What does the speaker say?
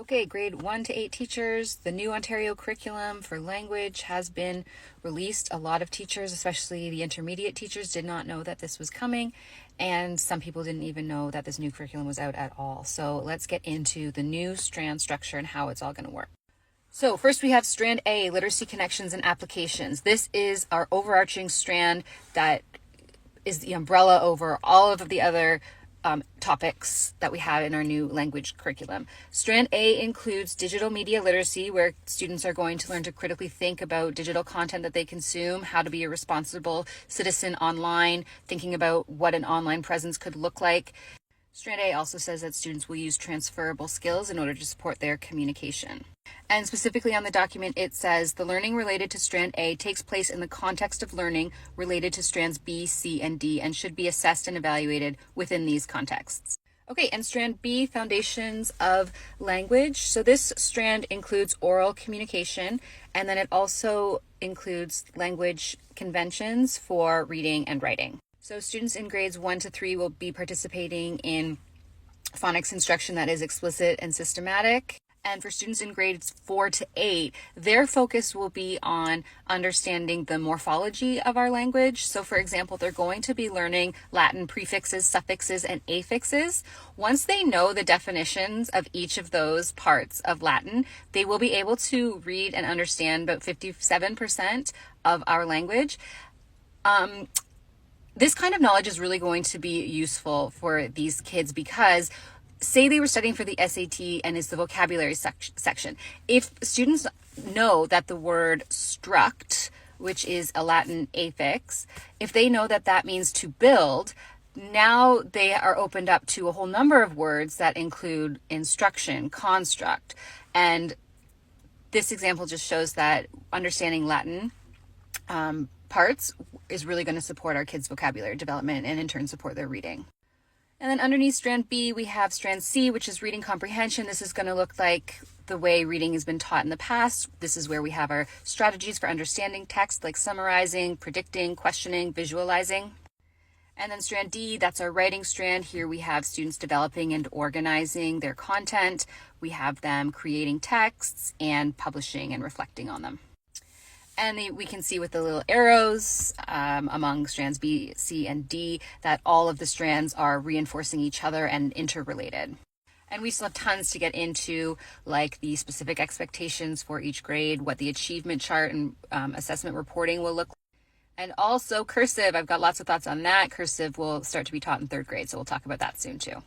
Okay, grade 1 to 8 teachers, the new Ontario curriculum for language has been released. A lot of teachers, especially the intermediate teachers, did not know that this was coming, and some people didn't even know that this new curriculum was out at all. So let's get into the new strand structure and how it's all going to work. So first we have strand A, literacy connections and applications. This is our overarching strand that is the umbrella over all of the other topics that we have in our new language curriculum. Strand A includes digital media literacy, where students are going to learn to critically think about digital content that they consume, how to be a responsible citizen online, thinking about what an online presence could look like. Strand A also says that students will use transferable skills in order to support their communication. And specifically on the document, it says the learning related to Strand A takes place in the context of learning related to Strands B, C, and D, and should be assessed and evaluated within these contexts. Okay, and Strand B, foundations of language. So this strand includes oral communication, and then it also includes language conventions for reading and writing. So students in grades 1 to 3 will be participating in phonics instruction that is explicit and systematic. And for students in grades 4 to 8, their focus will be on understanding the morphology of our language. So for example, they're going to be learning Latin prefixes, suffixes, and affixes. Once they know the definitions of each of those parts of Latin, they will be able to read and understand about 57% of our language. This kind of knowledge is really going to be useful for these kids because say they were studying for the SAT and it's the vocabulary section. If students know that the word struct, which is a Latin affix, if they know that that means to build, now they are opened up to a whole number of words that include instruction, construct. And this example just shows that understanding Latin parts is really going to support our kids' vocabulary development and in turn support their reading. And then underneath Strand B, we have Strand C, which is reading comprehension. This is going to look like the way reading has been taught in the past. This is where we have our strategies for understanding text, like summarizing, predicting, questioning, visualizing. And then Strand D, that's our writing strand. Here we have students developing and organizing their content. We have them creating texts and publishing and reflecting on them. And we can see with the little arrows among strands B, C, and D that all of the strands are reinforcing each other and interrelated. And we still have tons to get into, like the specific expectations for each grade, what the achievement chart and assessment reporting will look like. And also cursive, I've got lots of thoughts on that. Cursive will start to be taught in 3rd grade, so we'll talk about that soon too.